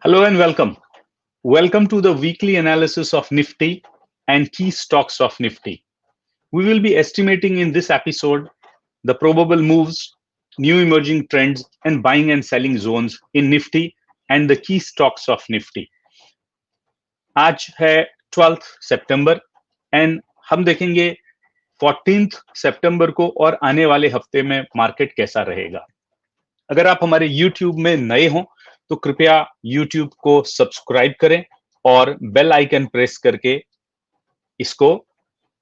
Hello and welcome. Welcome to the weekly analysis of Nifty and key stocks of Nifty. We will be estimating in this episode the probable moves, new emerging trends, and buying and selling zones in Nifty and the key stocks of Nifty. आज है 12th September and हम देखेंगे 14th सितंबर को और आने वाले हफ्ते में मार्केट कैसा रहेगा। अगर आप हमारे YouTube में नए हो तो कृपया YouTube को सब्सक्राइब करें और बेल आइकन प्रेस करके इसको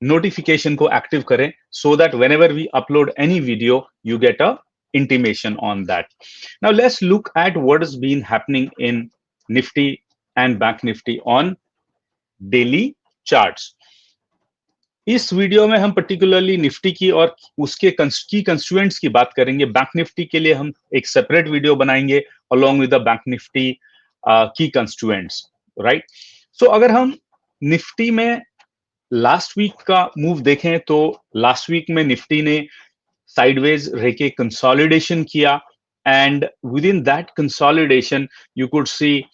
नोटिफिकेशन को एक्टिव करें so that whenever we upload any video you get a intimation on that. Now let's look at what has been happening in Nifty and Bank Nifty on daily charts. इस video में हम particularly Nifty की और उसके की constituents की बात करेंगे। बैंक निफ्टी के लिए हम एक सेपरेट वीडियो बनाएंगे along with the bank Nifty की कंस्टिट्यूएंट्स, राइट। सो अगर हम निफ्टी में लास्ट वीक का मूव देखें तो लास्ट वीक में निफ्टी ने साइडवेज रह के कंसोलिडेशन किया and with in that consolidation you could see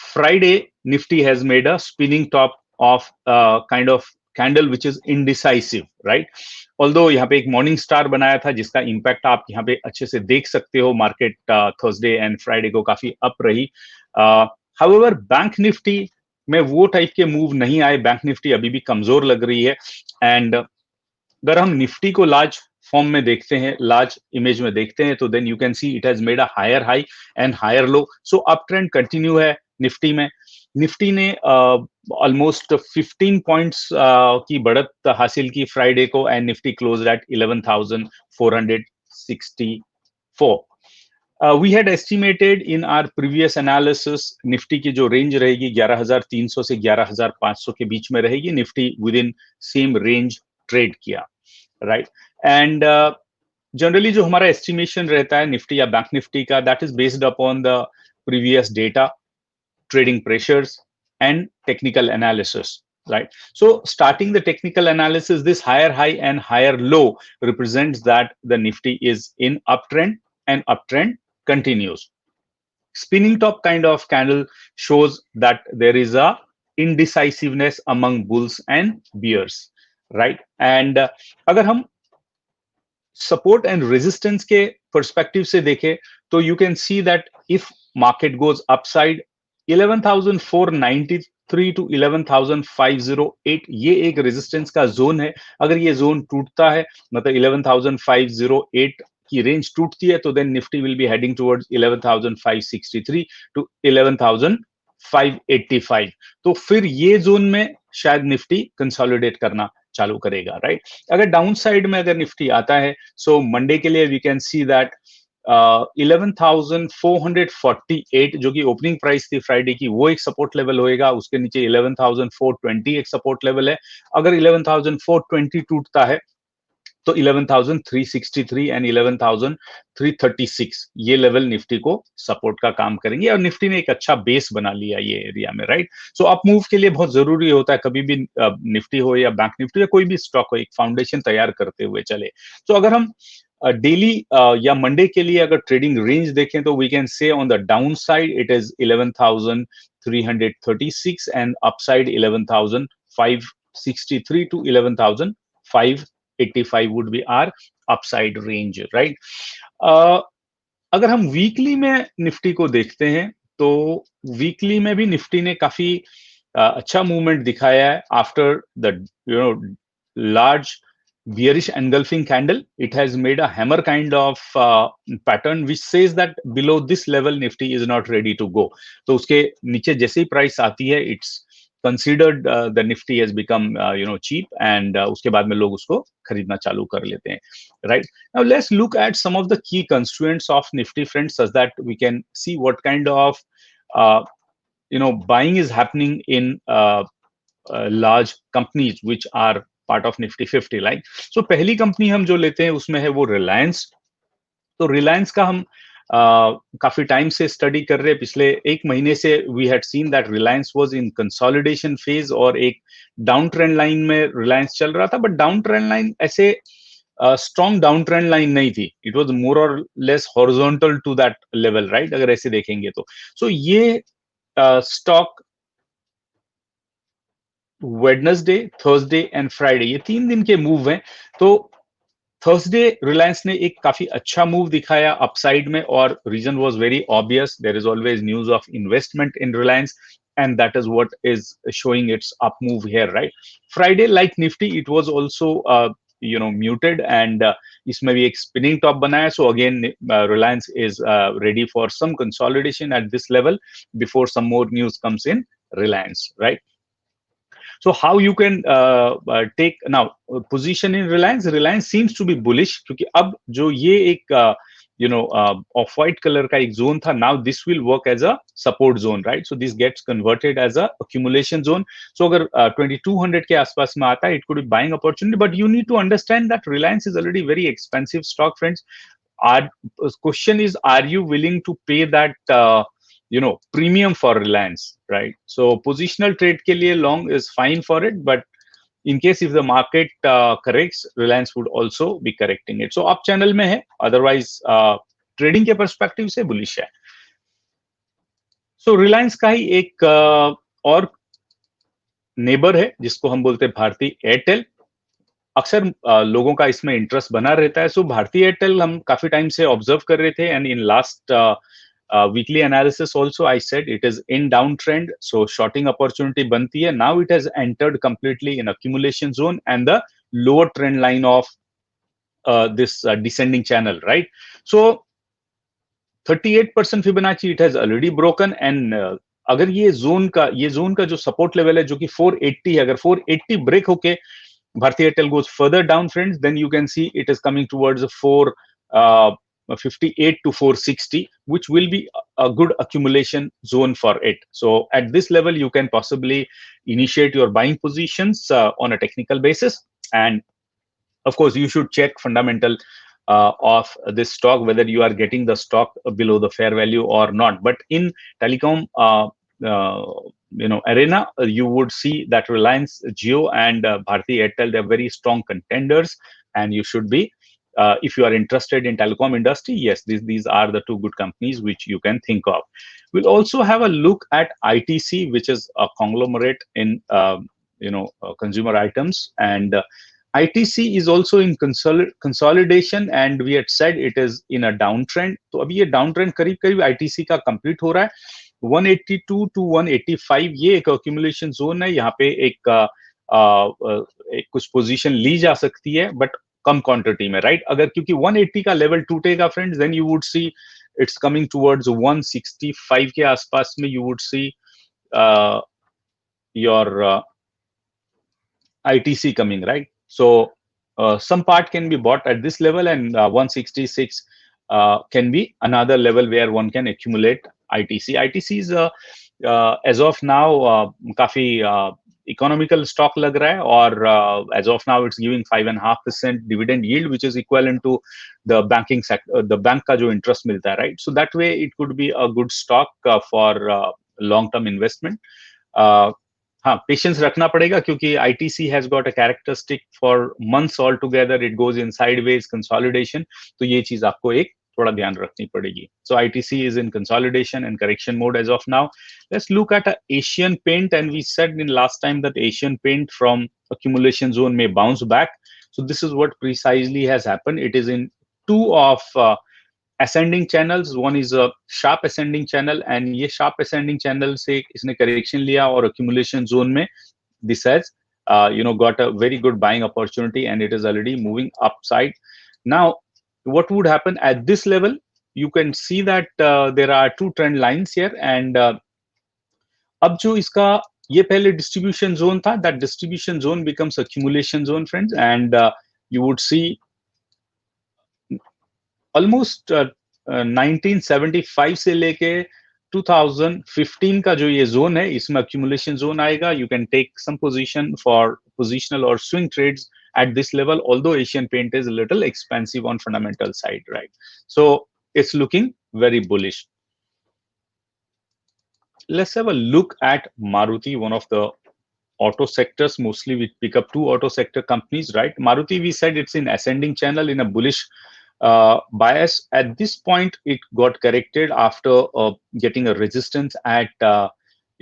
Friday Nifty has made a spinning top of kind of candle which is indecisive, right. Although यहाँ पे एक मॉर्निंग स्टार बनाया था जिसका इंपैक्ट आप यहाँ पे अच्छे से देख सकते हो। मार्केट थर्सडे एंड फ्राइडे को काफी अप रही। हाउएवर बैंक निफ्टी में वो टाइप के मूव नहीं आए। बैंक निफ्टी अभी भी कमजोर लग रही है एंड अगर हम निफ्टी को लार्ज फॉर्म में देखते हैं, लार्ज इमेज में देखते हैं तो then you can see it has made a higher high and higher low. So up trend continue है निफ्टी में। निफ्टी ने ऑलमोस्ट 15 पॉइंट्स की बढ़त हासिल की फ्राइडे को and Nifty closed at 11,464। We had estimated in our previous analysis Nifty की जो रेंज रहेगी 11,300 से 11,500 के बीच में रहेगी। Nifty with in same range trade किया, राइट। एंड जनरली जो हमारा एस्टिमेशन रहता है निफ्टी या बैंक निफ्टी का, that is based upon the previous data, trading pressures and technical analysis, right? So starting the technical analysis, this higher high and higher low represents that the Nifty is in uptrend and uptrend continues. Spinning top kind of candle shows that there is a indecisiveness among bulls and bears, right? And अगर हम support and resistance के perspective से देखें तो you can see that if market goes upside 11,493 to 11,508 ये एक resistance का zone है। अगर ये जोन टूटता है मतलब 11,508 की रेंज टूटती है तो then Nifty will be heading towards 11,563 to 11,585। तो फिर ये जोन में शायद निफ्टी कंसोलिडेट करना चालू करेगा, राइट। अगर डाउन साइड में अगर निफ्टी आता है सो मंडे के लिए वी कैन सी दैट 11,448 जो कि ओपनिंग प्राइस थी फ्राइडे की, वो एक सपोर्ट लेवल होएगा। उसके नीचे 11,420 एक सपोर्ट लेवल है। अगर 11,420 टूटता है तो 11,363 एंड 11,336 ये लेवल निफ्टी को सपोर्ट का काम करेंगे और निफ्टी ने एक अच्छा बेस बना लिया ये एरिया में, राइट। सो अप मूव के लिए बहुत जरूरी होता है कभी भी निफ्टी हो या बैंक निफ्टी या कोई भी स्टॉक हो, एक फाउंडेशन तैयार करते हुए चले। तो अगर हम डेली या मंडे के लिए अगर ट्रेडिंग रेंज देखें तो we can say on the down side it is 11,336 and upside 11,563 to 11,585 would be our upside range, right. अगर हम वीकली में निफ्टी को देखते हैं तो वीकली में भी निफ्टी ने काफी अच्छा मूवमेंट दिखाया है after the large bearish engulfing candle. It has made a hammer kind of pattern which says that below this level Nifty is not ready to go. तो उसके नीचे जैसे ही प्राइस आती है it's considered the Nifty has become cheap and उसके बाद में लोग उसको खरीदना चालू कर लेते हैं, right? Now let's look at some of the key constituents of Nifty, friends, such that we can see what kind of buying is happening in large companies which are part of Nifty 50, like. So पहली company हम जो लेते हैं उसमें है वो रिलायंस। तो रिलायंस का हम काफी टाइम से स्टडी कर रहे हैं। पिछले एक महीने से we had seen that Reliance was in consolidation phase और एक डाउन ट्रेंड लाइन में रिलायंस चल रहा था, बट डाउन ट्रेंड लाइन ऐसे स्ट्रॉन्ग डाउन ट्रेंड लाइन नहीं थी। It was more or less horizontal to that level, right, अगर ऐसे देखेंगे तो। सो ये stock Wednesday, Thursday and Friday, ये 3 दिन के मूव हैं. तो थर्सडे रिलायंस ने एक काफी अच्छा मूव दिखाया अपसाइड में, और reason was very obvious. There is always news of investment in Reliance, and that is what is showing its up move here, right? Friday, like Nifty, it was also muted, and इसमें भी एक spinning top बनाया. So again, Reliance is ready for some consolidation at this level before some more news comes in Reliance, right? So how you can take now position in Reliance seems to be bullish, क्योंकि अब जो ये एक of white colour का एक zone था, now this will work as a support zone, right? So this gets converted as a accumulation zone. So अगर 2200 के आसपास में आता है, it could be buying opportunity, but you need to understand that Reliance is already very expensive stock, friends. Our question is, are you willing to pay that premium for Reliance, right? So positional trade के लिए long is fine for it, but in case if the market corrects, Reliance would also be correcting it. So up channel में है, otherwise trading के perspective से bullish है. So Reliance का ही एक और नेबर है जिसको हम बोलते हैं भारती एयरटेल. अक्सर लोगों का इसमें इंटरेस्ट बना रहता है. सो भारती एयरटेल हम काफी टाइम से ऑब्जर्व कर रहे थे, and in last weekly analysis also I said it is in downtrend, so shorting opportunity बनती है. Now it has entered completely in accumulation zone and the lower trend line of this descending channel, right? So 38% Fibonacci it has already broken, and अगर ये zone का जो support level है जो कि 480 है, अगर 480 ब्रेक होके Bharti Airtel goes further down, friends, then you can see it is coming towards 458 to 460, which will be a good accumulation zone for it. So at this level, you can possibly initiate your buying positions on a technical basis. And of course, you should check fundamental of this stock, whether you are getting the stock below the fair value or not. But in telecom arena, you would see that Reliance Jio and Bharti Airtel, they're very strong contenders, and you should be if you are interested in telecom industry, yes, these are the two good companies which you can think of. We'll also have a look at ITC, which is a conglomerate in consumer items, and ITC is also in consolidation, and we had said it is in a downtrend. तो अभी ये downtrend करीब ITC का complete हो रहा है. 182 to 185 ये एक accumulation zone है. यहाँ पे एक कुछ position ली जा सकती है, but कम quantity में, right? अगर क्योंकि 180 का level टूटेगा, friends, then you would see it's coming towards 165 के आसपास में. You would see your ITC coming, right? So some part can be bought at this level, and 166 can be another level where one can accumulate ITC. ITC is as of now काफी economical stock लग रहा है, और as of now it's giving 5.5% dividend yield, which is equivalent to the banking sector, the bank का जो interest मिलता है, right? So that way it could be a good stock for long-term investment. हाँ, patience रखना पड़ेगा, क्योंकि ITC has got a characteristic for months all together, it goes in sideways consolidation. तो ये चीज आपको एक थोड़ा ध्यान रखनी पड़ेगी. So ITC is in consolidation and correction mode as of now. Let's look at Asian Paint, and we said in last time that Asian Paint from accumulation zone may bounce back. So this is what precisely has happened. It is in two of ascending channels. One is a sharp ascending channel, and ये sharp ascending channel से इसने correction लिया, और accumulation zone में this has got a very good buying opportunity, and it is already moving upside. Now what would happen at this level? You can see that there are two trend lines here, and अब जो इसका ये पहले distribution zone था, that distribution zone becomes accumulation zone, friends, and you would see almost 1975 से लेके 2015 का जो ये जोन है, इसमें accumulation zone आएगा. You can take some position for positional or swing trades at this level, although Asian Paint is a little expensive on fundamental side, right? So it's looking very bullish. Let's have a look at Maruti, one of the auto sectors. Mostly we pick up two auto sector companies, right? Maruti, we said it's in ascending channel in a bullish bias. At this point, it got corrected after getting a resistance at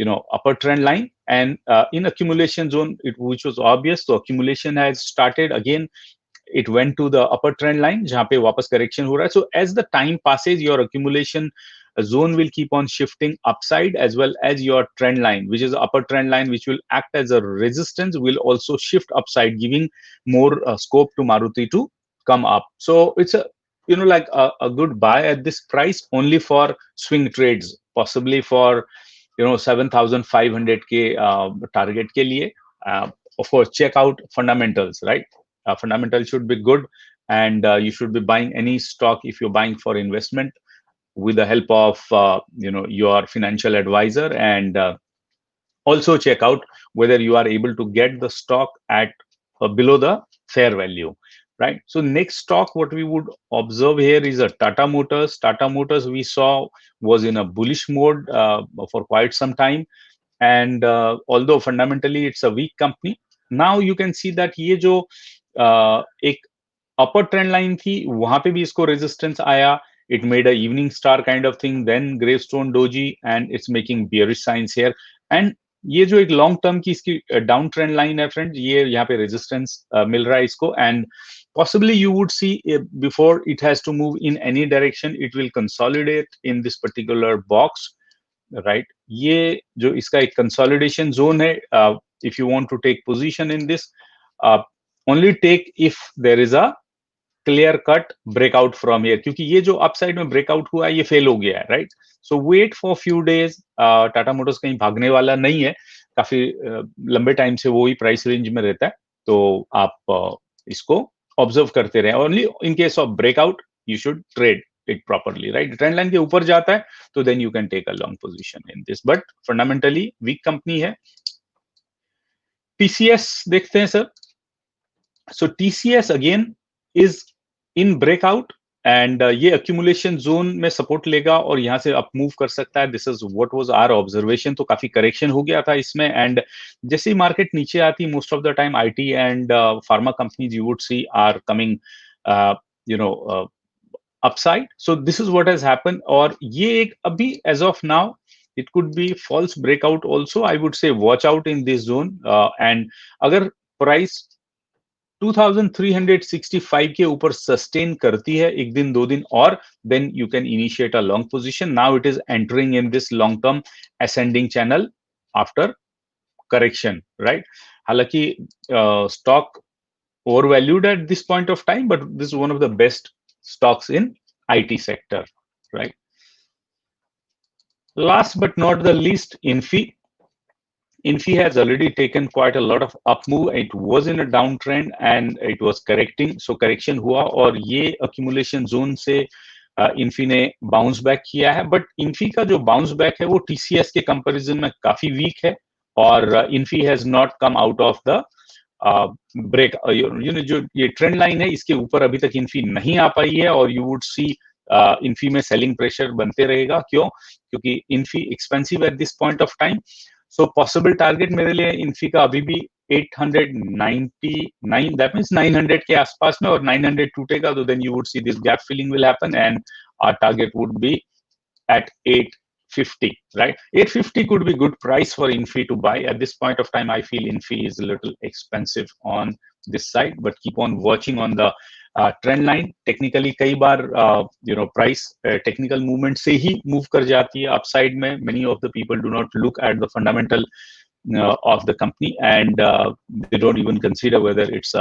upper trend line, and in accumulation zone, which was obvious. So accumulation has started again. It went to the upper trend line जहाँ पे वापस correction हो रहा है. So as the time passes, your accumulation zone will keep on shifting upside, as well as your trend line, which is the upper trend line, which will act as a resistance, will also shift upside, giving more scope to Maruti to come up. So it's a like a good buy at this price, only for swing trades, possibly for 7,500 के target के लिए. Of course, check out fundamentals, right? Fundamental should be good, and you should be buying any stock if you're buying for investment with the help of your financial advisor, and also check out whether you are able to get the stock at below the fair value, right? So next stock what we would observe here is a Tata Motors. Tata Motors we saw was in a bullish mode for quite some time, and although fundamentally it's a weak company, now you can see that ये जो एक upper trend line थी, वहां पे भी इसको resistance आया. It made a evening star kind of thing, then gravestone doji, and it's making bearish signs here. And ये जो एक long term की इसकी down trend line है friends, ये यहाँ पे resistance मिल रहा है इसको, and possibly you would see before it has to move in any direction, it will consolidate in this particular box, right? ये जो इसका एक consolidation zone है, if you want to take position in this, only take if there is a clear cut breakout from here, क्योंकि ये जो upside में breakout हुआ है ये फेल हो गया है, right? So wait for few days. Tata Motors कहीं भागने वाला नहीं है, काफी लंबे टाइम से वो ही प्राइस रेंज में रहता है, तो आप इसको ऑब्जर्व करते रहे. Only in case of breakout you should trade it properly, right? Trend line के ऊपर जाता है तो then you can take a long position in this, but fundamentally weak company है. टीसीएस देखते हैं sir. So TCS again is in breakout, and ये accumulation zone में support लेगा और यहाँ से up move कर सकता है. This is what was our observation. तो काफी correction हो गया था इसमें, and जैसे ही market नीचे आती, most of the time IT and pharma companies you would see are coming upside. So this is what has happened. और ये एक अभी as of now it could be false breakout also. I would say watch out in this zone, and अगर price 2365 के ऊपर sustain करती है एक दिन दो दिन और, then you can initiate a long position. Now it is entering in this long term ascending channel after correction, right? हालांकि stock overvalued at this point of time, but this is one of the best stocks in IT sector, right? Last but not the least, Infi has already taken quite a lot of up move. It was in a downtrend and it was correcting. So correction हुआ और ये accumulation zone से Infi ने bounce back किया है. But Infi का जो bounce back है वो TCS के comparison में काफी weak है, और Infi has not come out of the break. जो ये trend line है इसके ऊपर अभी तक Infi नहीं आ पाई है, और you would see Infi में selling pressure बनते रहेगा. क्यों? क्योंकि Infi expensive at this point of time. So possible target मेरे लिए इन्फी का अभी भी 899, that means 900 के आसपास में, और 900 टूटेगा तो then you would see this gap filling will happen, and our target would be at 850, right? 850 could be good price for Infi to buy. At this point of time I feel Infi is a little expensive on this side, but keep on watching on the trend line. Technically कई बार price technical movement से ही move कर जाती है upside में. Many of the people do not look at the fundamental of the company, and they don't even consider whether it's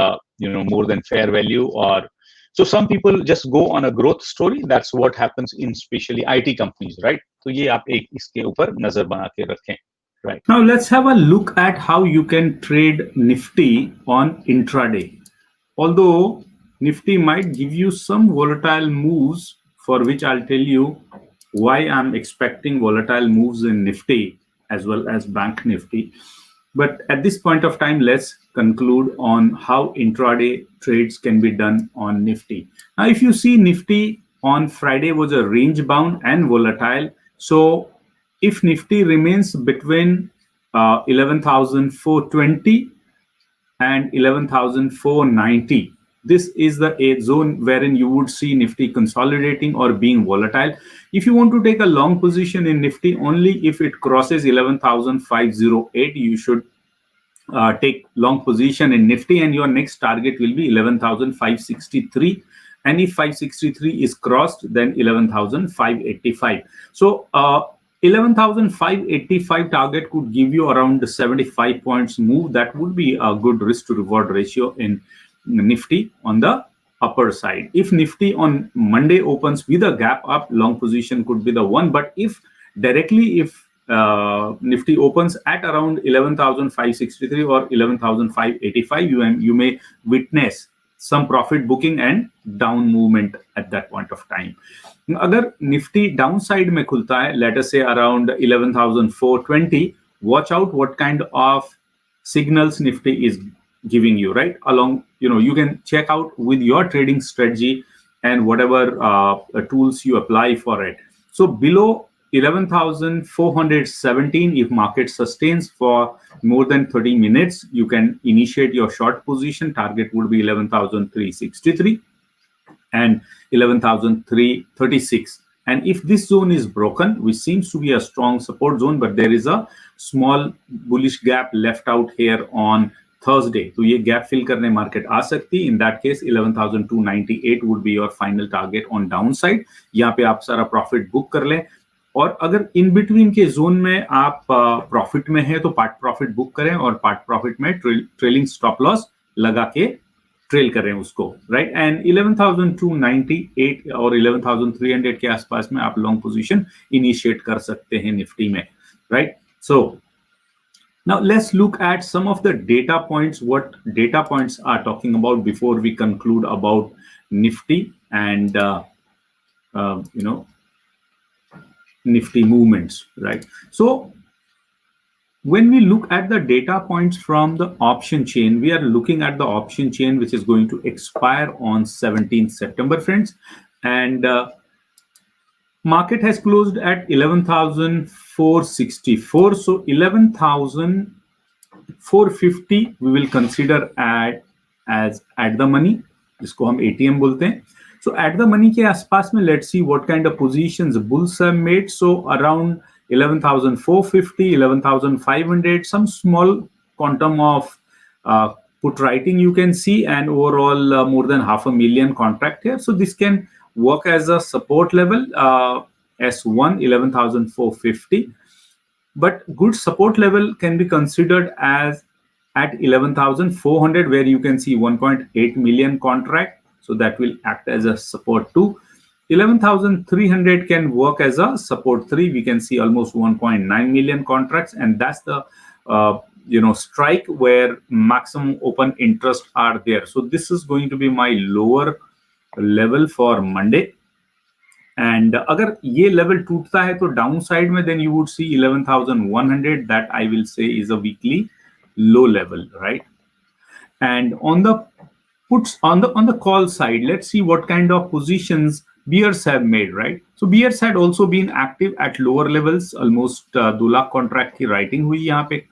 more than fair value, or so some people just go on a growth story. That's what happens in especially IT companies, right? So ये आप एक इसके ऊपर नजर बना के रखें, right? Now let's have a look at how you can trade Nifty on intraday. Although Nifty might give you some volatile moves, for which I'll tell you why I'm expecting volatile moves in Nifty as well as Bank Nifty. But at this point of time, let's conclude on how intraday trades can be done on Nifty. Now, if you see, Nifty on Friday was a range bound and volatile. So if Nifty remains between 11,420 and 11,490, this is the a zone wherein you would see Nifty consolidating or being volatile. If you want to take a long position in Nifty, only if it crosses 11,508, you should take long position in Nifty, and your next target will be 11,563. And if 563 is crossed, then 11,585. So 11,585 target could give you around 75 points move. That would be a good risk to reward ratio in Nifty on the upper side. If Nifty on Monday opens with a gap up, long position could be the one. But if directly, if Nifty opens at around 11,563 or 11,585, you may witness some profit booking and down movement at that point of time. अगर Nifty downside में खुलता है, let us say around 11,420, watch out what kind of signals Nifty is giving you, right? Along, you can check out with your trading strategy and whatever tools you apply for it. So below 11,417, if market sustains for more than 30 minutes, you can initiate your short position. Target would be 11,363 and 11,336. And if this zone is broken, which seems to be a strong support zone, but there is a small bullish gap left out here on Thursday, तो ये gap fill करने market आ सकती है. In that case 11,298 would be your final target on downside. यहाँ पे आप सारा profit book कर लें, और अगर इन बिटवीन के जोन में आप प्रॉफिट में है तो पार्ट प्रॉफिट बुक करें, और पार्ट प्रॉफिट में ट्रेलिंग स्टॉप लॉस लगा के ट्रेल करें उसको, राइट. एंड 11,298 और 11,300 के आसपास में आप लॉन्ग पोजीशन इनिशिएट कर सकते हैं निफ्टी में, right. So now let's look at some of the data points, what data points are talking about before we conclude about Nifty and Nifty movements, right? So when we look at the data points from the option chain, we are looking at the option chain which is going to expire on 17th September, friends. And market has closed at 11,464. So 11,450 we will consider as at the money. इसको हम ATM बोलते हैं. So at the money के आसपास में, let's see what kind of positions bulls have made. So around 11,450, 11,500, some small quantum of put writing you can see, and overall more than 500,000 contract here. So this can work as a support level, S1 11,450, but good support level can be considered as at 11,400, where you can see 1.8 million contract. So that will act as a support 2. 11,300 can work as a support 3. We can see almost 1.9 million contracts, and that's the strike where maximum open interest are there. So this is going to be my lower level for Monday. And अगर ये level टूटता है तो downside में, then you would see 11,100. That I will say is a weekly low level, right? And on the puts, on the call side, let's see what kind of positions bears have made, right? So bears had also been active at lower levels. Almost 2 lakh contract की writing हुई यहाँ पे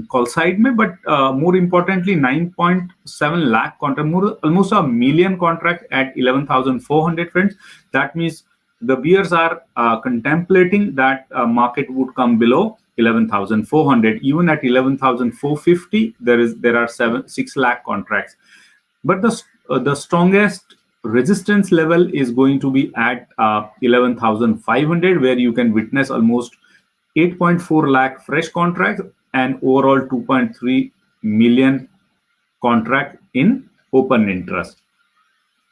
call side में, but more importantly 9.7 lakh contract, almost a million contract at 11,400, friends. That means the bears are contemplating that market would come below 11,400. Even at 11,450, there are 6 lakh contracts. But the strongest resistance level is going to be at 11,500, where you can witness almost 8.4 lakh fresh contracts and overall 2.3 million contract in open interest.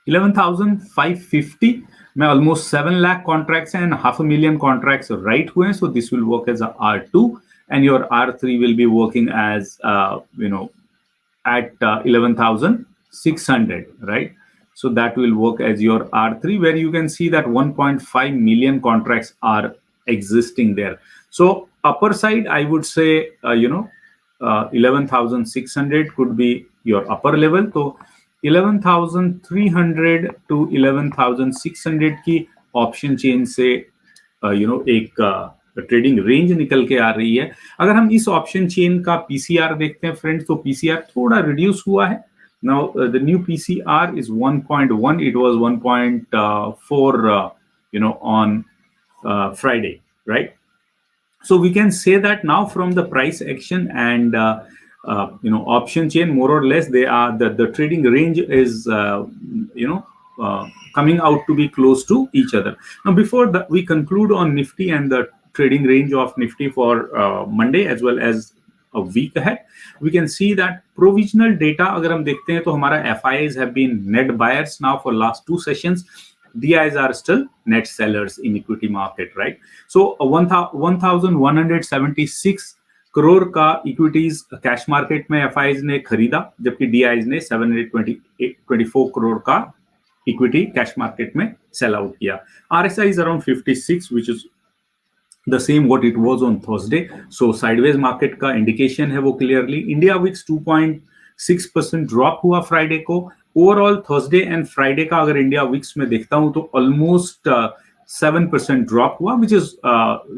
11,550 में almost 7 lakh contracts and 500,000 contracts right हुए. So this will work as a R2, and your R3 will be working as at 11,600, right? So that will work as your R3, where you can see that 1.5 million contracts are existing there. So upper side, I would say 11,600 could be your upper level. So 11,300 to 11,600 की option chain से एक trading range निकल के आ रही है. अगर हम इस ऑप्शन चेन का पीसीआर देखते हैं फ्रेंड्स, तो पीसीआर थोड़ा रिड्यूस हुआ है, Now the new PCR is 1.1. It was 1.4, on Friday, right? So we can say that now from the price action and option chain, more or less, they are the trading range is coming out to be close to each other. Now before that we conclude on Nifty and the trading range of Nifty for Monday as well as a week ahead, we can see that provisional data अगर हम देखते हैं तो हमारा FIIs have been net buyers now for last two sessions. DIs are still net sellers in equity market, right? So 1176 crore का equities cash market में FIIs ने खरीदा, जबकि DIs ने 724 करोड़ का इक्विटी कैश मार्केट में सेल आउट किया. RSI is around 56, which is the same what it was on Thursday. So sideways market का indication है वो clearly. India Wix 2.6% drop हुआ Friday को. ओवरऑल थर्सडे एंड फ्राइडे का अगर इंडिया वीक्स में देखता हूं तो ऑलमोस्ट 7% ड्रॉप हुआ, which is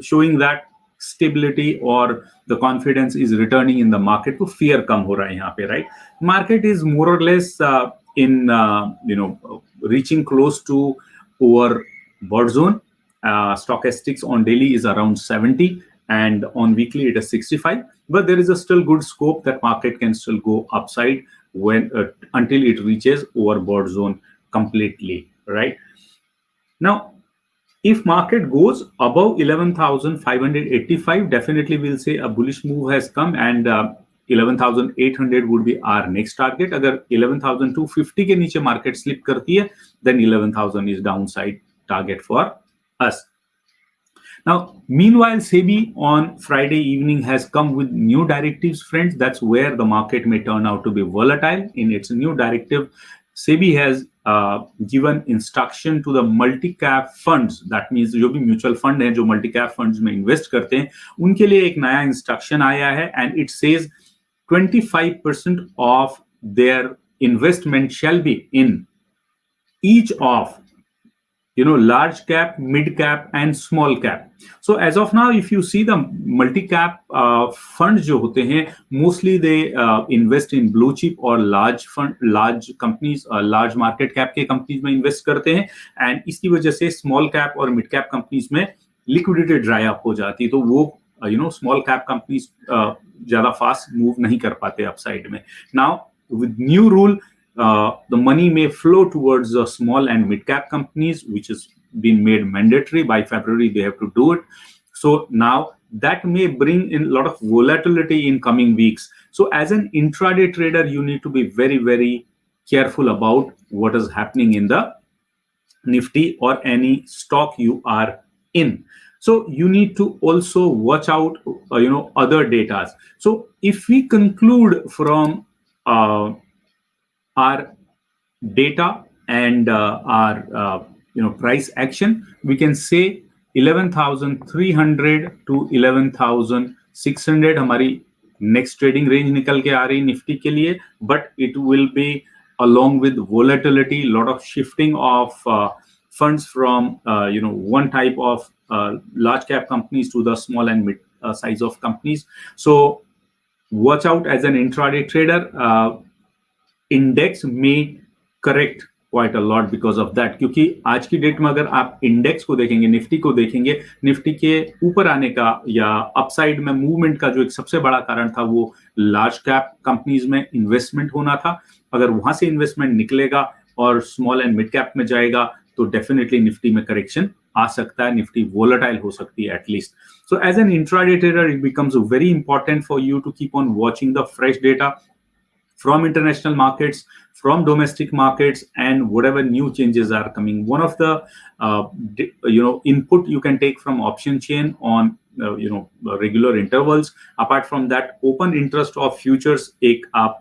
showing that stability और the confidence is returning in the market. तो फियर कम हो रहा है यहाँ पे, right? Market is more or less in reaching close to overbought zone. Stochastics on daily is around 70 and on weekly it is 65, but there is a still good scope that market can still go upside when until it reaches overbought zone completely, right? Now if market goes above 11,585, definitely we'll say a bullish move has come, and 11,800 would be our next target. अगर 11,250 के नीचे market slip करती है, then 11,000 is downside target for us. Now, meanwhile, SEBI on Friday evening has come with new directives, friends. That's where the market may turn out to be volatile. In its new directive, SEBI has given instruction to the multi-cap funds. That means जो भी mutual fund है, जो multi-cap funds में invest करते हैं, उनके लिए एक नया instruction आया है, and it says 25% of their investment shall be in each of large cap, mid cap and small cap. So as of now, if you see the multi-cap funds जो होते हैं, mostly they invest in blue chip और large companies, large market cap के companies में invest करते हैं, and इसकी वजह से small cap और mid cap companies में liquidity dry up हो जाती है, तो वो small cap companies ज़्यादा fast move नहीं कर पाते upside में. Now with new rule, the money may flow towards the small and mid-cap companies, which has been made mandatory. By February, they have to do it. So now that may bring in a lot of volatility in coming weeks. So as an intraday trader, you need to be very, very careful about what is happening in the Nifty or any stock you are in. So you need to also watch out, other data. So if we conclude from our data and our price action, we can say 11,300 to 11,600 हमारी next trading range निकल के आ रही Nifty के लिए, but it will be along with volatility, lot of shifting of funds from one type of large cap companies to the small and mid size of companies. So watch out as an intraday trader. Index में correct quite a lot because of that, क्योंकि आज की date में अगर आप index को देखेंगे, Nifty को देखेंगे, निफ्टी के ऊपर आने का या अपसाइड में मूवमेंट का जो एक सबसे बड़ा कारण था वो लार्ज कैप कंपनीज में इन्वेस्टमेंट होना था. अगर वहां से इन्वेस्टमेंट निकलेगा और स्मॉल एंड मिड कैप में जाएगा तो डेफिनेटली निफ्टी में करेक्शन आ सकता है, निफ्टी वोलेटाइल हो सकती है at least. So as an intraday trader it becomes very important for you to keep on watching the fresh data from international markets, from domestic markets, and whatever new changes are coming. One of the input you can take from option chain on regular intervals. Apart from that, open interest of futures, एक आप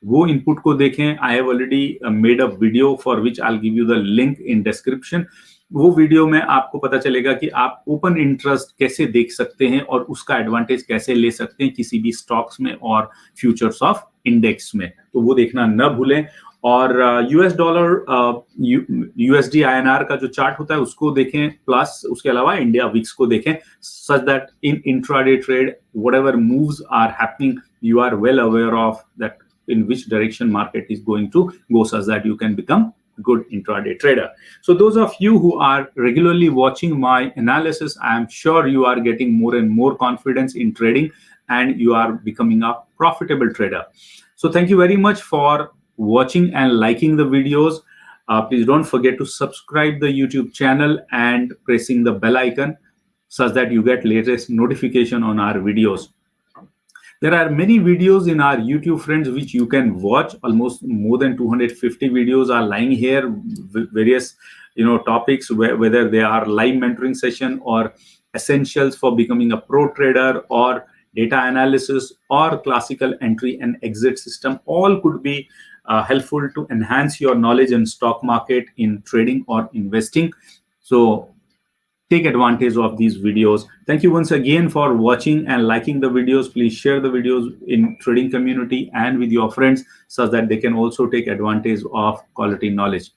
वो input को देखें. I have already made a video for which I'll give you the link in description. वो video में आपको पता चलेगा कि आप ओपन इंटरेस्ट कैसे देख सकते हैं और उसका एडवांटेज कैसे ले सकते हैं किसी भी स्टॉक्स में और फ्यूचर्स ऑफ इंडेक्स में, तो वो देखना न भूलें. और यूएस डॉलर यूएसडी आईएनआर का जो चार्ट होता है उसको देखें, प्लस उसके अलावा इंडिया विक्स को देखें, such that in intraday trade whatever moves are happening you are well aware of that in which direction market is going to go, such that you can become a good intraday trader. So those of you who are regularly watching my analysis, I am sure you are getting more and more confidence in trading and you are becoming a profitable trader. So thank you very much for watching and liking the videos. Please don't forget to subscribe the YouTube channel and pressing the bell icon such that you get latest notification on our videos. There are many videos in our YouTube, friends, which you can watch. Almost more than 250 videos are lying here, various topics, whether they are live mentoring session or essentials for becoming a pro trader or data analysis or classical entry and exit system. All could be helpful to enhance your knowledge in stock market, in trading or investing. So take advantage of these videos. Thank you once again for watching and liking the videos. Please share the videos in trading community and with your friends so that they can also take advantage of quality knowledge.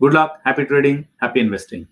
Good luck, happy trading, happy investing.